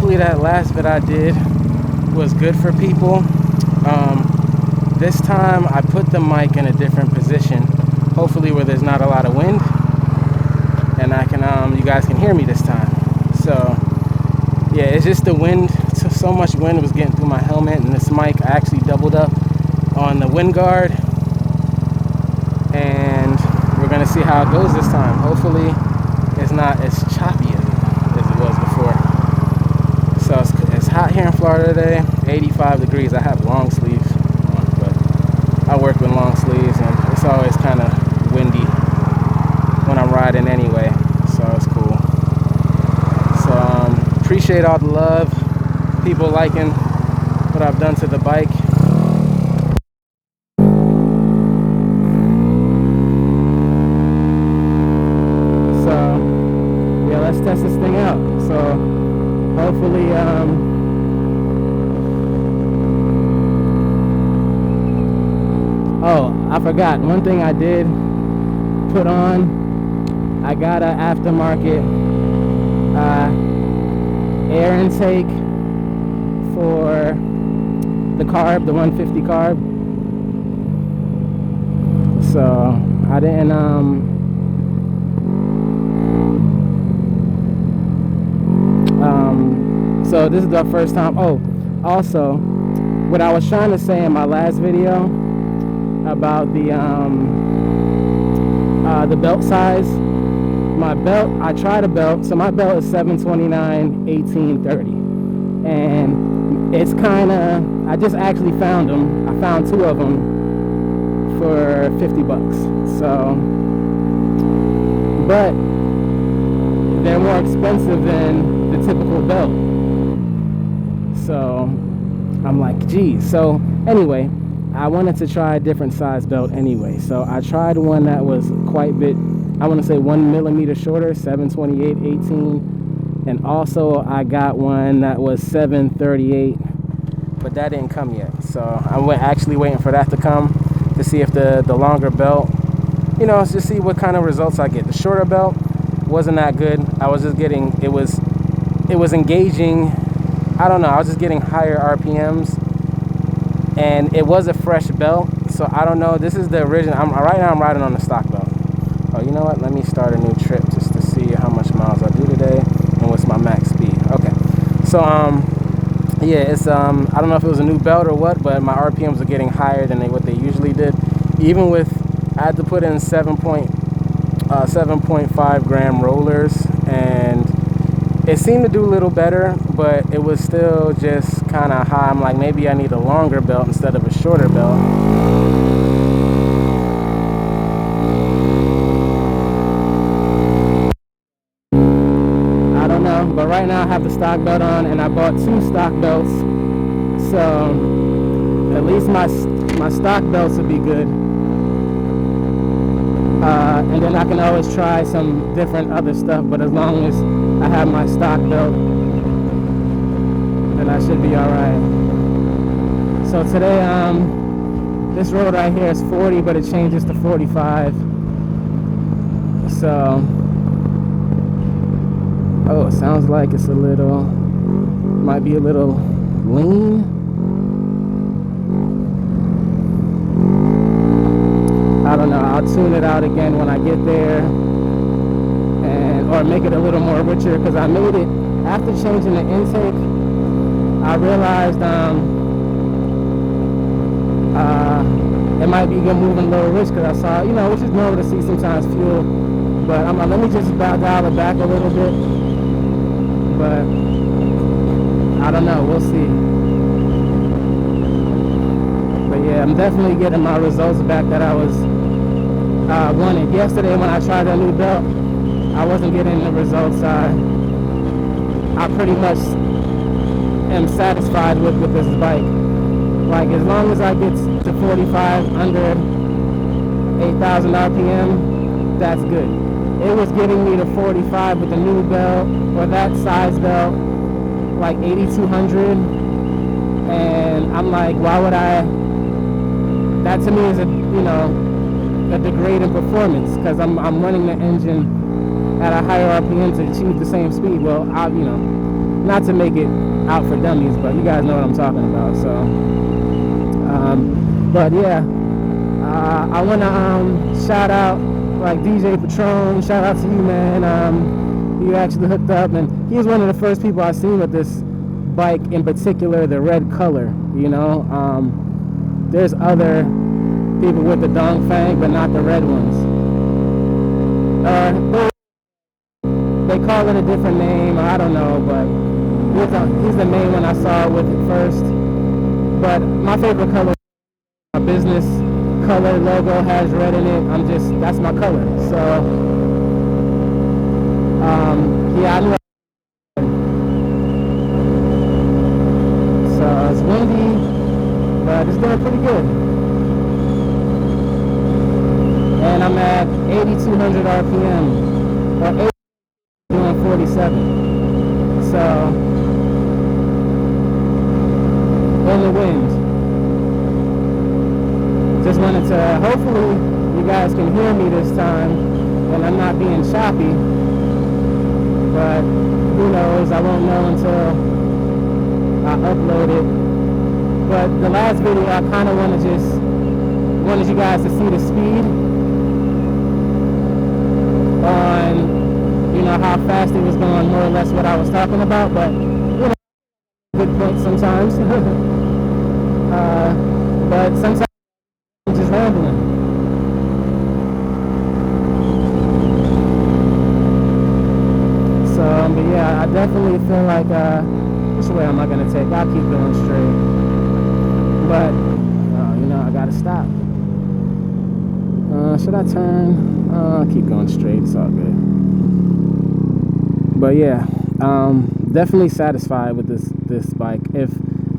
hopefully that last vid I did was good for people. This time I put the mic in a different position, hopefully where there's not a lot of wind, and I can you guys can hear me this time. So yeah, it's just the wind. So much wind was getting through my helmet, and this mic, I actually doubled up on the wind guard, and we're gonna see how it goes this time. Hopefully it's not as choppy as it was before. So it's hot here in Florida today, 85 degrees. I have long sleeves on, but I work with long sleeves, and it's always kind of windy when I'm riding anyway, so it's cool. So appreciate all the love, people liking what I've done to the bike. So yeah, let's test this thing out. So hopefully oh, I forgot one thing I did put on. I got an aftermarket air intake for the carb, the 150 carb. So I didn't so this is the first time. Oh, also what I was trying to say in my last video about the belt size. My belt, I tried a belt, so my belt is 729 1830, and it's kind of, I just actually found them. I found 2 of them for 50 bucks. So, but they're more expensive than the typical belt. So I'm like, geez. So anyway, I wanted to try a different size belt anyway. So I tried one that was quite a bit, I want to say 1 millimeter shorter, 728 18, and also I got one that was 738, but that didn't come yet. So I'm actually waiting for that to come to see if the longer belt, you know, just see what kind of results I get. The shorter belt wasn't that good. I was just getting, it was engaging, I don't know, I was just getting higher RPMs, and it was a fresh belt. So I don't know, this is the original. Right now I'm riding on the stock belt. Oh, you know what? Let me start a new trip just to see how much miles I do today and what's my max speed. Okay. So yeah, it's I don't know if it was a new belt or what, but my RPMs are getting higher than what they usually did. Even with, I had to put in 7.5 gram rollers, and it seemed to do a little better, but it was still just kind of high. I'm like, maybe I need a longer belt instead of a shorter belt. But right now I have the stock belt on, and I bought 2 stock belts, so at least my stock belts will be good, and then I can always try some different other stuff. But as long as I have my stock belt, then I should be alright. So today this road right here is 40, but it changes to 45. So oh, it sounds like it's a little, might be a little lean. I don't know, I'll tune it out again when I get there, and or make it a little more richer, because I made it, after changing the intake, I realized it might be moving a little rich, because I saw, you know, which is normal to see sometimes fuel, but I'm like, let me just dial it back a little bit. But I don't know, we'll see. But yeah, I'm definitely getting my results back that I was wanted. Yesterday when I tried that new belt, I wasn't getting the results I pretty much am satisfied with this bike. Like, as long as I get to 45 under 8,000 RPM, that's good. It was getting me to 45 with the new belt, or that size belt, like 8,200, and I'm like, why would I? That to me is a, you know, a degrade in performance, because I'm running the engine at a higher RPM to achieve the same speed. Well, you know, not to make it out for dummies, but you guys know what I'm talking about. So but yeah, I want to shout out like DJ Patron. Shout out to you, man. You actually hooked up, and he was one of the first people I seen with this bike, in particular the red color. You know, there's other people with the Dongfeng, but not the red ones. They call it a different name, I don't know, but he's the main one I saw with it first. But my favorite color, my business color logo has red in it. That's my color. So yeah, I knew. So it's windy, but it's doing pretty good. And I'm at 8,200 RPM, or 47. So in the wind. Just wanted to, hopefully you guys can hear me this time and I'm not being choppy, but who knows, I won't know until I upload it. But the last video I kind of wanted you guys to see the speed on, you know, how fast it was going, more or less what I was talking about, but you know, good point sometimes. But sometimes I'm just rambling. So, but yeah, I definitely feel like, which way am I going to take? I'll keep going straight. But, you know, I got to stop. Should I turn? I'll keep going straight. It's all good. But yeah, definitely satisfied with this bike. If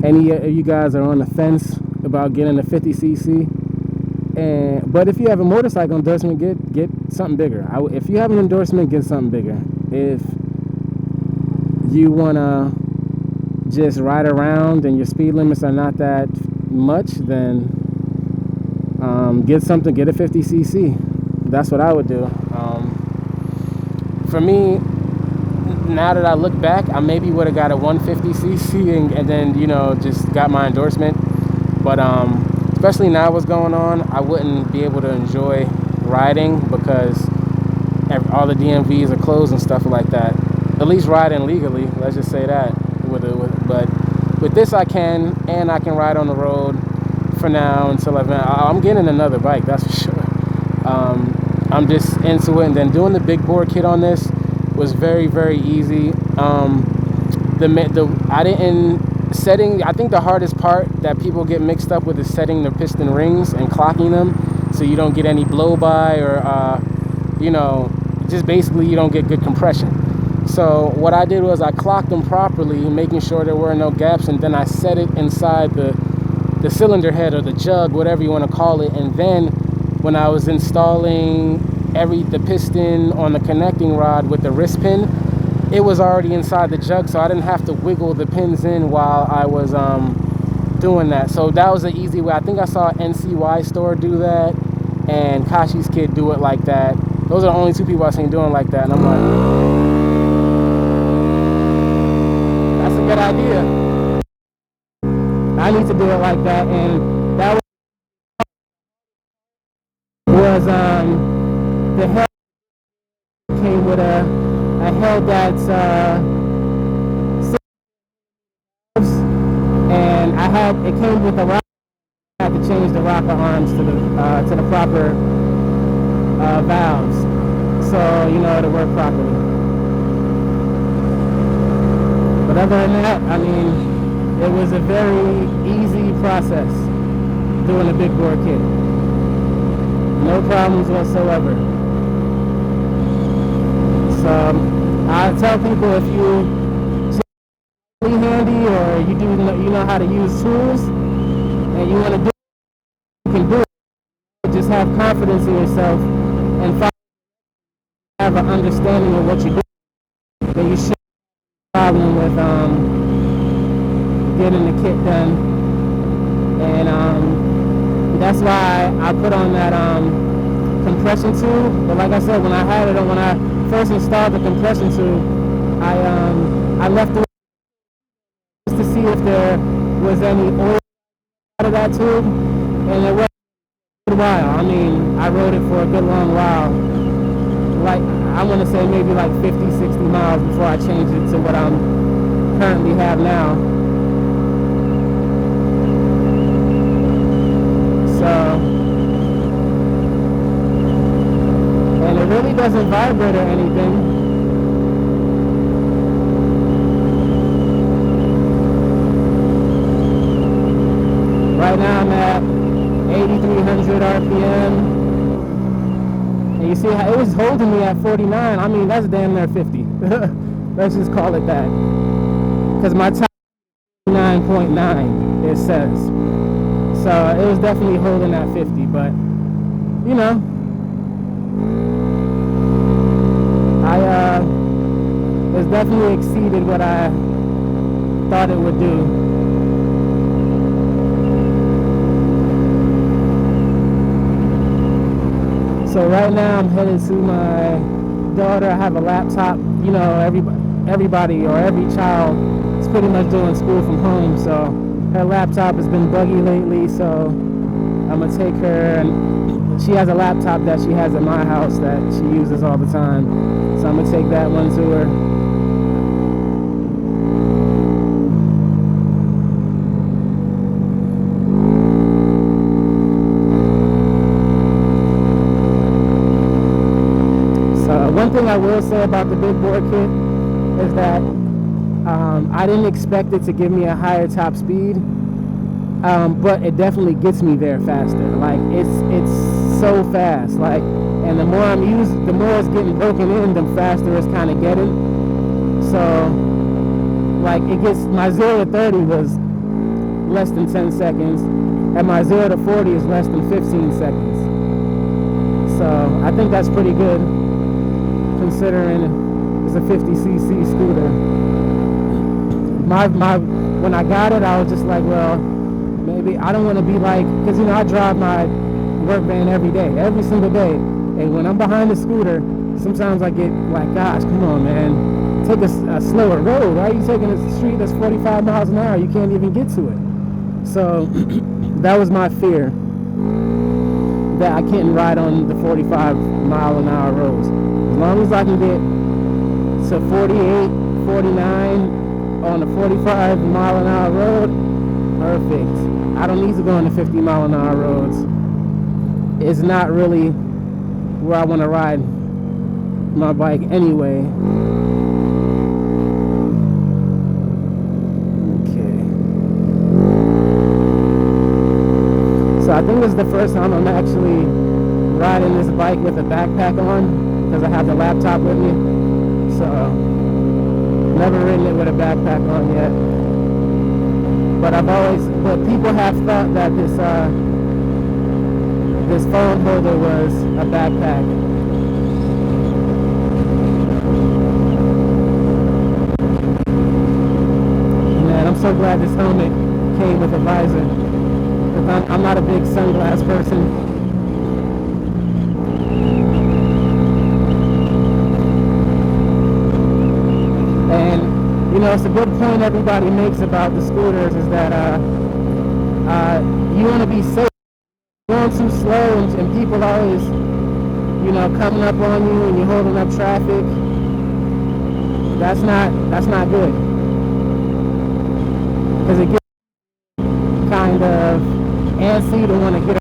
any of you guys are on the fence about getting a 50cc, but if you have a motorcycle endorsement, get something bigger. If you have an endorsement, get something bigger. If you wanna just ride around and your speed limits are not that much, then get a 50cc. That's what I would do. For me, now that I look back, I maybe would have got a 150cc and then, you know, just got my endorsement. But especially now what's going on, I wouldn't be able to enjoy riding because all the DMVs are closed and stuff like that. At least riding legally, let's just say that. But with this I can, and I can ride on the road for now until I'm getting another bike, that's for sure. I'm just into it, and then doing the big bore kit on this was very, very easy. I think the hardest part that people get mixed up with is setting the piston rings and clocking them so you don't get any blow by, or you know, just basically you don't get good compression. So what I did was I clocked them properly, making sure there were no gaps, and then I set it inside the cylinder head or the jug, whatever you want to call it. And then when I was installing the piston on the connecting rod with the wrist pin, it was already inside the jug, so I didn't have to wiggle the pins in while I was doing that. So that was an easy way. I think I saw NCY store do that, and Kashi's kid do it like that. Those are the only two people I've seen doing like that, and I'm like, that's a good idea. I need to do it like that. And that was the head came with a head that's and it came with a rocker. I had to change the rocker arms to the proper valves, so you know it'll work properly. But other than that, I mean, it was a very easy process doing a big bore kit. No problems whatsoever. So I tell people, if you really handy, or you know how to use tools, and you want to do it, you can do it. Just have confidence in yourself and have an understanding of what you're doing. Then you shouldn't have a problem with getting the kit done. And that's why I put on that compression tube. But like I said, when I first installed the compression tube, I left it see if there was any oil out of that tube, and it was a while. I mean, I rode it for a good long while. Like, I want to say maybe like 50, 60 miles before I changed it to what I'm currently have now. So, and it really doesn't vibrate or anything. Right now I'm at 8,300 RPM. And you see how it was holding me at 49. I mean, that's damn near 50. Let's just call it that. Because my top 9.9, it says. So it was definitely holding at 50. But, you know, it's definitely exceeded what I thought it would do. So right now I'm headed to my daughter. I have a laptop. You know, everybody or every child is pretty much doing school from home. So her laptop has been buggy lately. So I'm gonna take her, and she has a laptop that she has at my house that she uses all the time. So I'm gonna take that one to her. One thing I will say about the big bore kit is that I didn't expect it to give me a higher top speed, but it definitely gets me there faster. Like, it's so fast. Like, and the more I'm using, the more it's getting broken in, the faster it's kind of getting. So, like, it gets, my 0 to 30 was less than 10 seconds, and my 0 to 40 is less than 15 seconds. So I think that's pretty good, considering it's a 50cc scooter. When I got it, I was just like, well, maybe I don't want to be like, because, you know, I drive my work van every day, every single day, and when I'm behind the scooter, sometimes I get like, gosh, come on, man, take a slower road. Why are you taking a street that's 45 miles an hour? You can't even get to it. So that was my fear, that I can't ride on the 45 mile an hour roads. As long as I can get to 48, 49 on a 45 mile an hour road, perfect. I don't need to go on the 50 mile an hour roads. It's not really where I want to ride my bike anyway. Okay. So I think this is the first time I'm actually riding this bike with a backpack on, because I have the laptop with me. So never ridden it with a backpack on yet. But people have thought that this phone holder was a backpack. Man, I'm so glad this helmet came with a visor, because I'm not a big sunglass person. You know, it's a good point everybody makes about the scooters, is that you want to be safe. Going too slow, and people always, you know, coming up on you and you're holding up traffic. That's not good, because it gets kind of antsy to want to get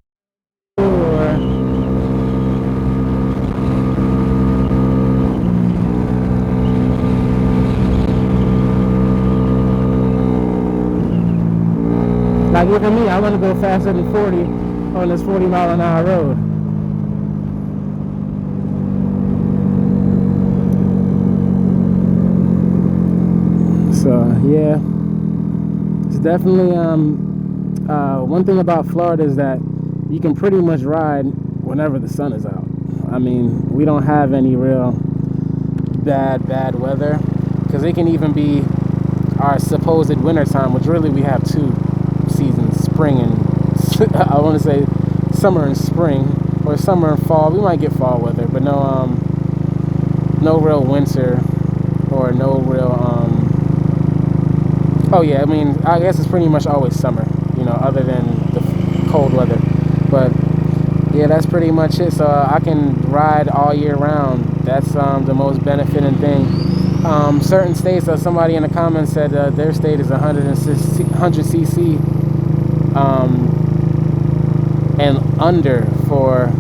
like, even me, I want to go faster than 40 on this 40 mile an hour road. So yeah, it's definitely one thing about Florida is that you can pretty much ride whenever the sun is out. I mean, we don't have any real bad weather, because it can even be our supposed winter time, which really we have two seasons, spring and I want to say summer and spring, or summer and fall. We might get fall weather, but no real winter, or no real Oh yeah, I mean, I guess it's pretty much always summer, you know, other than the cold weather. But yeah, that's pretty much it. So I can ride all year round. That's the most benefiting thing. Certain states, somebody in the comments said their state is 100 cc and under for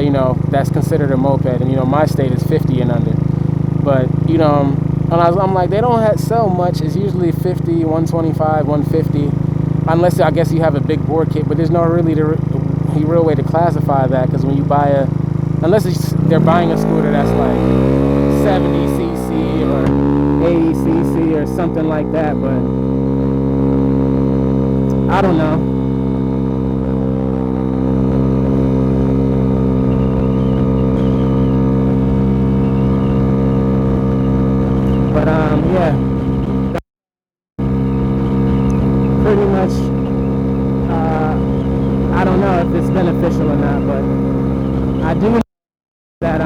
you know, that's considered a moped, and you know, my state is 50 and under. But you know, I'm like, they don't sell much. It's usually 50, 125, 150, unless I guess you have a big board kit. But there's no really real way to classify that, because when you buy unless they're buying a scooter that's like 70 cc or 80 cc or something like that. But I don't know. Yeah, pretty much, I don't know if it's beneficial or not, but I do know that,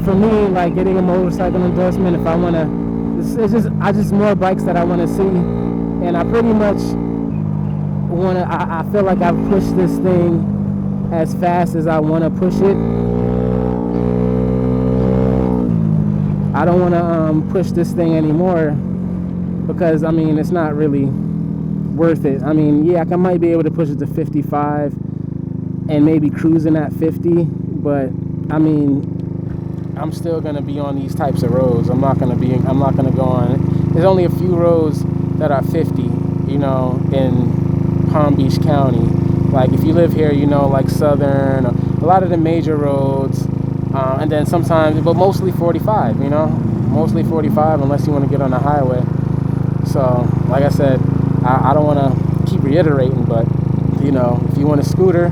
for me, like getting a motorcycle endorsement, if I want to, I just more bikes that I want to see, and I pretty much want to, I feel like I've pushed this thing as fast as I want to push it. I don't want to push this thing anymore, because I mean, it's not really worth it. I mean, yeah, I might be able to push it to 55 and maybe cruising at 50, but I mean, I'm still going to be on these types of roads. I'm not going to go on. There's only a few roads that are 50, you know, in Palm Beach County. Like if you live here, you know, like Southern, a lot of the major roads. And then sometimes, but mostly 45, you know, mostly 45 unless you want to get on the highway. So, like I said, I don't want to keep reiterating, but, you know, if you want a scooter,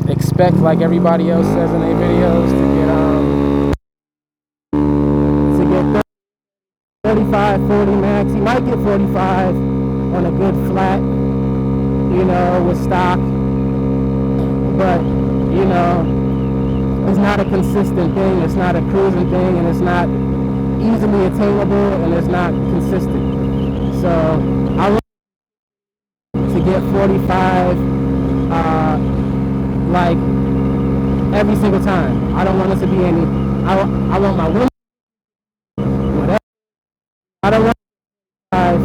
expect, like everybody else says in their videos, to get 35, 40 max. You might get 45 on a good flat, you know, with stock, but, you know, it's not a consistent thing, it's not a cruising thing, and it's not easily attainable, and it's not consistent. So I want to get 45 like every single time. I don't want it to be any, I want my wind, whatever. I don't want 45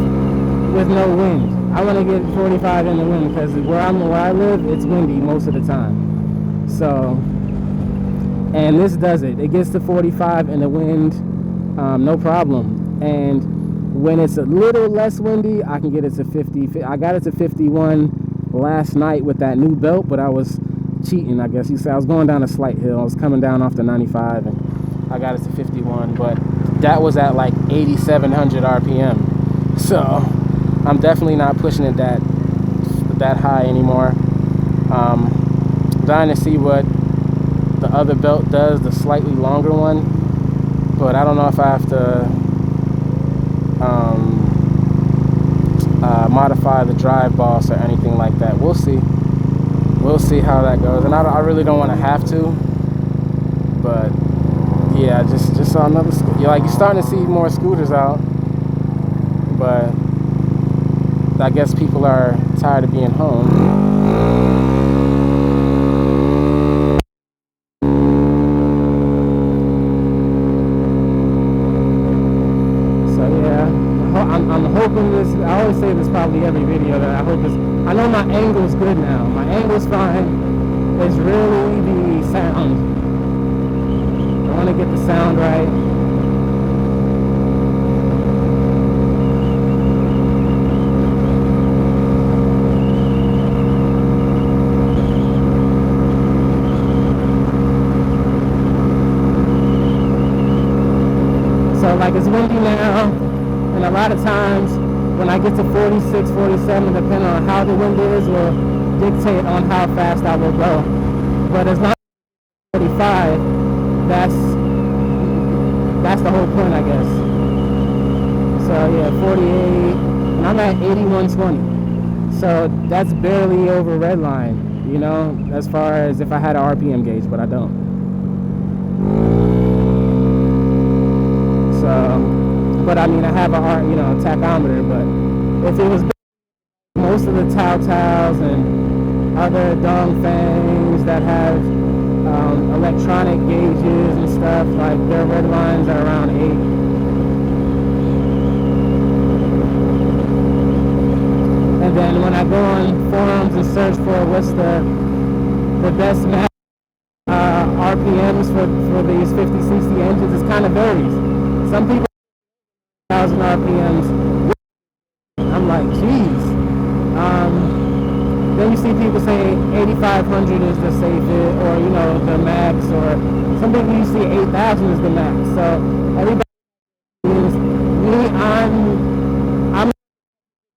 with no wind. I want to get 45 in the wind, because where I live, it's windy most of the time. So, and this does it. It gets to 45 in the wind, no problem. And when it's a little less windy, I can get it to 50. I got it to 51 last night with that new belt, but I was cheating, I guess you say. I was going down a slight hill. I was coming down off the 95, and I got it to 51, but that was at like 8,700 RPM. So I'm definitely not pushing it that high anymore. Dying to see what the other belt does, the slightly longer one, but I don't know if I have to modify the drive boss or anything like that. We'll see how that goes, and I really don't want to have to, but yeah, just saw another you're starting to see more scooters out, but I guess people are tired of being home. I'm hoping this, I always say this probably every video, that I hope this, I know my angle's good now. My angle's fine. It's really the sound. I want to get the sound right. So like it's windy now. And a lot of times when I get to 46, 47, depending on how the wind is, will dictate on how fast I will go. But as long as 45, that's the whole point, I guess. So yeah, 48, and I'm at 8120. So that's barely over red line, you know, as far as if I had an RPM gauge, but I don't. So, but I mean, I have a tachometer, but if it was most of the Taos and other Dongfangs that have electronic gauges and stuff, like their red lines are around 8. And then when I go on forums and search for what's the best max RPMs for these 50-60 engines, it kind of varies. Some people 1,000 RPMs. I'm like, geez. Then you see people say 8,500 is the safest, or the max, or some people you see 8,000 is the max. So everybody is me. I'm a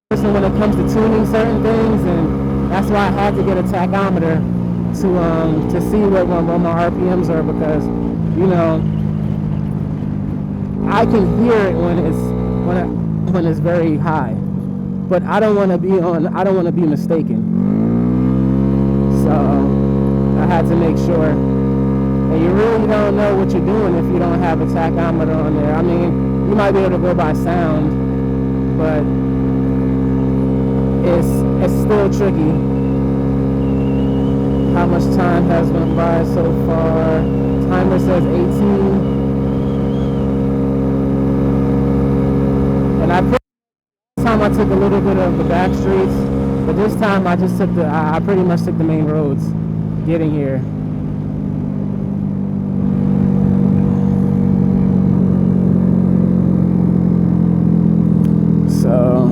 person when it comes to tuning certain things, and that's why I had to get a tachometer to see what my RPMs are, because I can hear it when it's very high, but I don't want to be mistaken. So I had to make sure. And you really don't know what you're doing if you don't have a tachometer on there. I mean, you might be able to go by sound, but it's still tricky. How much time has went by so far? Timer says 18. And this time I took a little bit of the back streets, but this time I just took I pretty much took the main roads getting here. So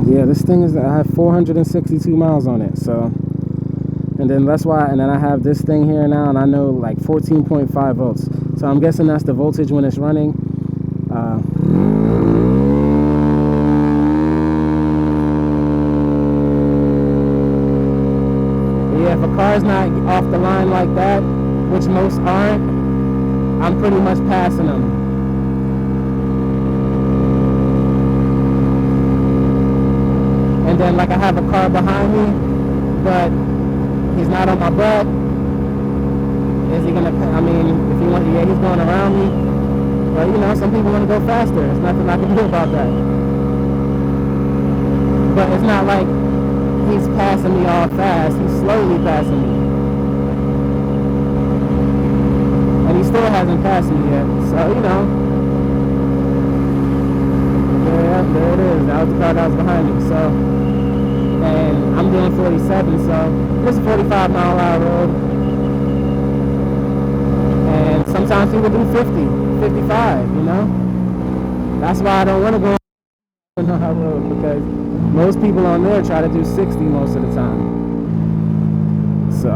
yeah, this thing I have 462 miles on it. So, and then that's why, and then I have this thing here now, and I know like 14.5 volts. So I'm guessing that's the voltage when it's running. Yeah, if a car's not off the line like that, which most aren't, I'm pretty much passing them. And then like I have a car behind me, but he's not on my butt. Is he gonna, I mean, if he wants, yeah, he's going around me. But some people want to go faster. There's nothing I can do about that. But it's not like he's passing me all fast. He's slowly passing me. And he still hasn't passed me yet. So, yeah, there it is. That was the car that was behind me. So, and I'm doing 47, so it's a 45-mile-an-hour road. And sometimes people do 50, 55, That's why I don't want to go on that road, because most people on there try to do 60 most of the time. So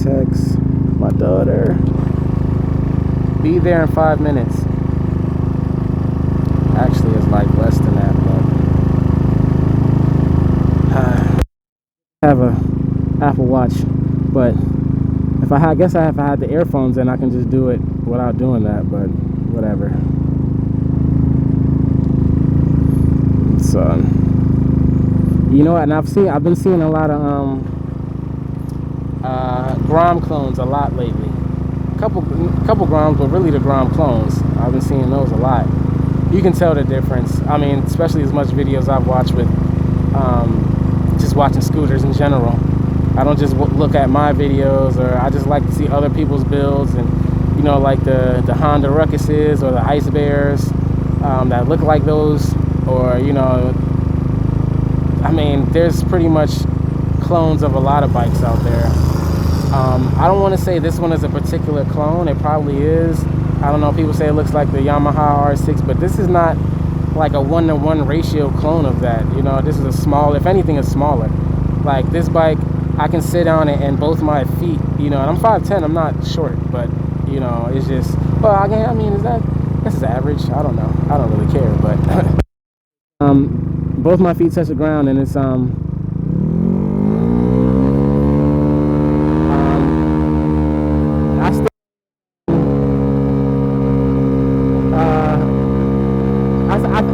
text my daughter, be there in 5 minutes. Actually, it's like less than that, but I have a Apple Watch. But if I guess if I had the earphones, then I can just do it without doing that, but whatever. So and I've been seeing a lot of Grom clones a lot lately. Couple Groms, but really the Grom clones. I've been seeing those a lot. You can tell the difference. I mean, especially as much videos I've watched with just watching scooters in general. I don't just look at my videos, or I just like to see other people's builds, and like the Honda Ruckuses or the Ice Bears that look like those, or I mean, there's pretty much clones of a lot of bikes out there. I don't want to say this one is a particular clone. It probably is. I don't know. People say it looks like the Yamaha R6, but this is not like a 1-to-1 ratio clone of that. This is a small. If anything, it's smaller. Like this bike, I can sit on it and both my feet. And I'm 5'10". I'm not short, but it's just. Well, again, I mean, guess it's average. I don't know. I don't really care, but both my feet touch the ground, and it's I still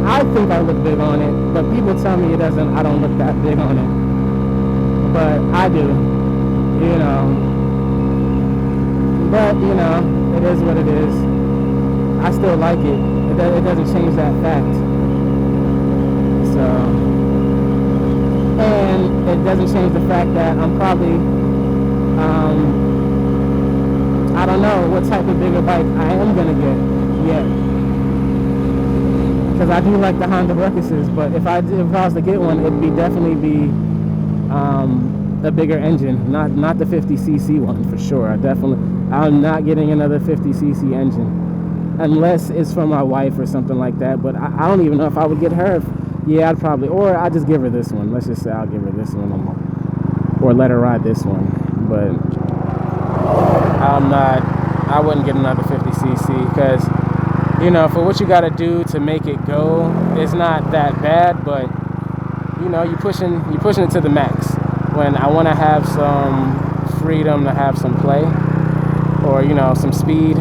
I think I look big on it, but people tell me it doesn't. I don't look that big on it, but I do, you know. But you know, it is what it is. I still like it. It doesn't change that fact. So, and it doesn't change the fact that I'm probably, I don't know what type of bigger bike I am gonna get yet. Because I do like the Honda Ruckuses, but if I was to get one, it'd definitely be a bigger engine, not the 50cc one for sure. I'm not getting another 50cc engine unless it's for my wife or something like that. But I don't even know if I would get her. Yeah, I'd probably, or I'd just give her this one. Let's just say I'll give her this one, or let her ride this one. But I wouldn't get another 50cc because, you know, for what you got to do to make it go, it's not that bad. But you know, you're pushing it to the max. When I want to have some freedom to have some play, or you know, some speed,